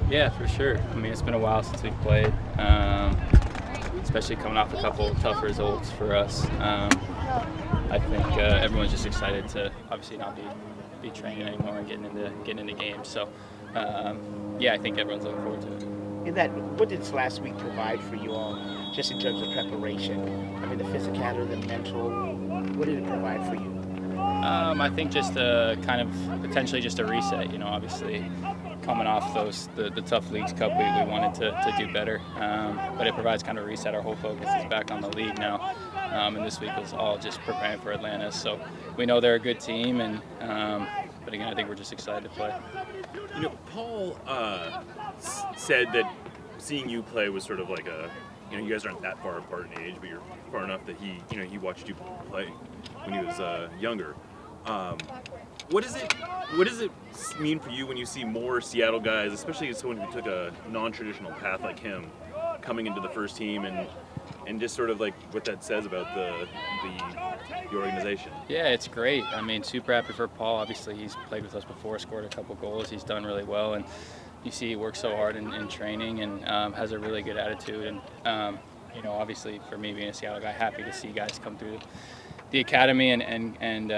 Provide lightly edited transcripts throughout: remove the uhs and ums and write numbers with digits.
Yeah, for sure. I mean, it's been a while since we played, especially coming off a couple tough results for us. I think everyone's just excited to obviously not be training anymore and getting into games. So, yeah, I think everyone's looking forward to it. In that, what did last week provide for you all, just in terms of preparation? I mean, the physicality, the mental. What did it provide for you? I think just a kind of potentially just a reset. Obviously coming off the tough leagues cup, we wanted to do better, but it provides kind of a reset. Our whole focus is back on the league now, and this week was all just preparing for Atlanta. So we know they're a good team, and but again, I think we're just excited to play. Paul said that seeing you play was sort of like you guys aren't that far apart in age, but you're far enough that he watched you play when he was younger. What does it mean for you when you see more Seattle guys, especially someone who took a non-traditional path like him, coming into the first team and just sort of like what that says about the organization? Yeah, it's great. I mean, super happy for Paul. Obviously, he's played with us before, scored a couple goals. He's done really well, and you see he works so hard in training and has a really good attitude. And obviously for me being a Seattle guy, happy to see guys come through the academy and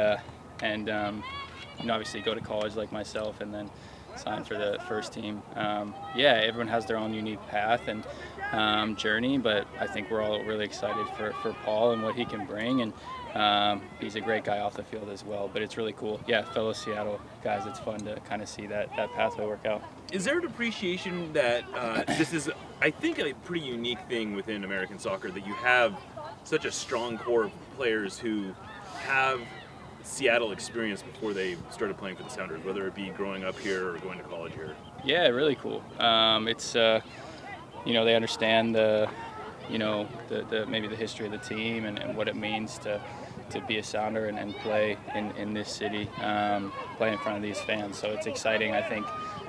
obviously go to college like myself and then sign for the first team. Yeah, everyone has their own unique path and journey, but I think we're all really excited for Paul and what he can bring. And he's a great guy off the field as well. But it's really cool. Yeah, fellow Seattle guys, it's fun to kind of see that pathway work out. Is there an appreciation that this is, I think, a pretty unique thing within American soccer, that you have such a strong core of players who have Seattle experience before they started playing for the Sounders, whether it be growing up here or going to college here? Yeah, really cool. It's they understand the maybe the history of the team and what it means to be a Sounder and play in this city, play in front of these fans. So it's exciting. I think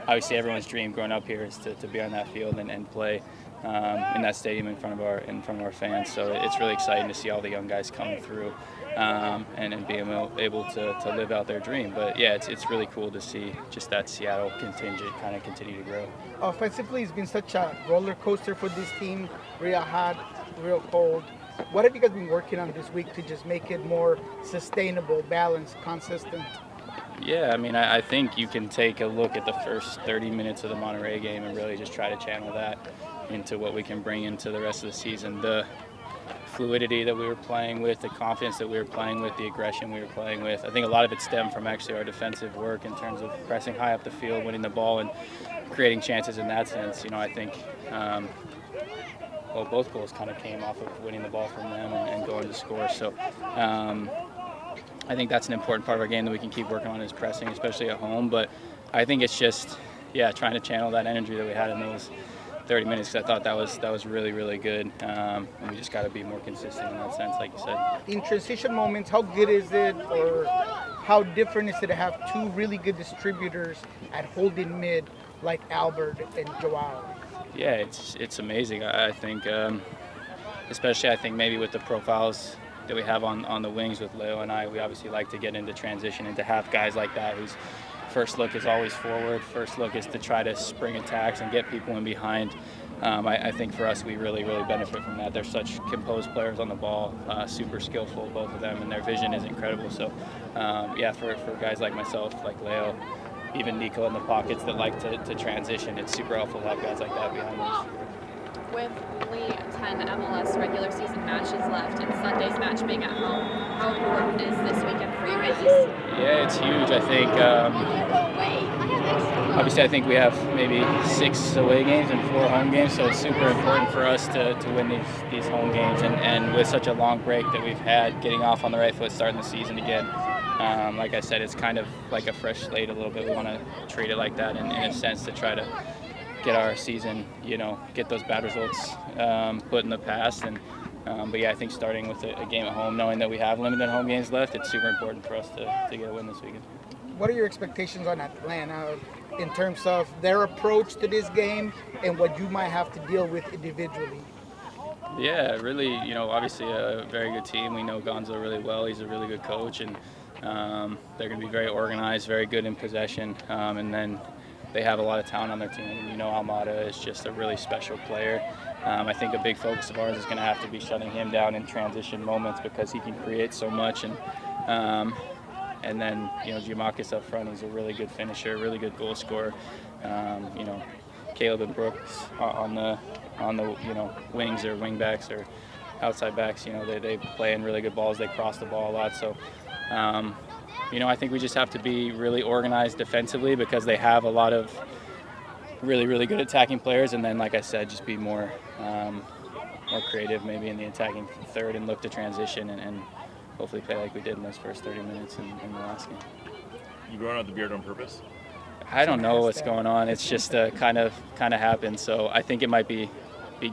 obviously everyone's dream growing up here is to be on that field and play in that stadium in front of our fans. So it's really exciting to see all the young guys coming through and being able to live out their dream. But yeah, it's really cool to see just that Seattle contingent kind of continue to grow. Offensively, it's been such a roller coaster for this team. Real hot, real cold. What have you guys been working on this week to just make it more sustainable, balanced, consistent? Yeah, I mean, I think you can take a look at the first 30 minutes of the Monterrey game and really just try to channel that into what we can bring into the rest of the season. The fluidity that we were playing with, the confidence that we were playing with, the aggression we were playing with. I think a lot of it stemmed from actually our defensive work in terms of pressing high up the field, winning the ball, and creating chances in that sense. I think both goals kind of came off of winning the ball from them and going to score. So I think that's an important part of our game that we can keep working on, is pressing, especially at home. But I think it's just, trying to channel that energy that we had in those 30 minutes, because I thought that was really, really good. And we just got to be more consistent in that sense, like you said. In transition moments, how good is it, or how different is it to have two really good distributors at holding mid like Albert and Joao? Yeah, it's amazing. I think, especially I think maybe with the profiles that we have on the wings with Leo and I, we obviously like to get into transition and to have guys like that whose first look is always forward. First look is to try to spring attacks and get people in behind. I think for us, we really, really benefit from that. They're such composed players on the ball, super skillful, both of them, and their vision is incredible. So, for guys like myself, like Leo, even Nico in the pockets that like to transition, it's super helpful to have guys like that behind us. With only 10 MLS regular season matches left and Sunday's match being at home, how important is this weekend for you guys? Yeah, it's huge. I think, obviously, I think we have maybe 6 away games and 4 home games, so it's super important for us to win these home games. And with such a long break that we've had, getting off on the right foot, starting the season again, like I said, it's kind of like a fresh slate a little bit. We want to treat it like that in a sense, to try to get our season, get those bad results put in the past. But I think starting with a game at home, knowing that we have limited home games left, it's super important for us to get a win this weekend. What are your expectations on Atlanta in terms of their approach to this game and what you might have to deal with individually? Yeah, really, obviously a very good team. We know Gonzo really well. He's a really good coach, and they're going to be very organized, very good in possession, and then they have a lot of talent on their team. And you know, Almada is just a really special player. I think a big focus of ours is going to have to be shutting him down in transition moments because he can create so much. And then, you know, Giamakis up front, he's a really good finisher, really good goal scorer. You know, Caleb and Brooks on the you know, wings or wing backs or outside backs, you know, they play in really good balls. They cross the ball a lot. So, you know, I think we just have to be really organized defensively because they have a lot of really, really good attacking players. And then, like I said, just be more creative maybe in the attacking third and look to transition and hopefully play like we did in those first 30 minutes in the last game. You growing out the beard on purpose? I don't know what's going on. It's just kind of happened. So I think it might be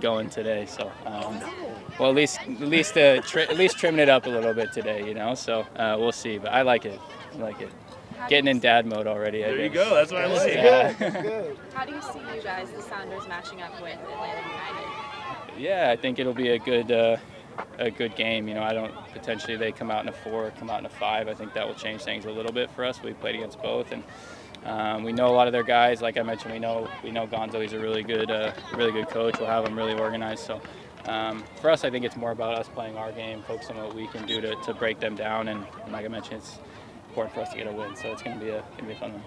going today. So well, at least trimming it up a little bit today, you know. So we'll see. But I like it. Getting in dad mode already. There you go. That's what I like. Good. How do you see you guys, the Sounders, matching up with Atlanta United? Yeah, I think it'll be a good game. You know, I don't potentially they come out in a 4, come out in a 5. I think that will change things a little bit for us. We played against both, and we know a lot of their guys. Like I mentioned, we know Gonzo. He's a really good coach. We'll have him really organized. So for us, I think it's more about us playing our game, focusing on what we can do to break them down. And like I mentioned, it's important for us to get a win. So it's going to be a fun one.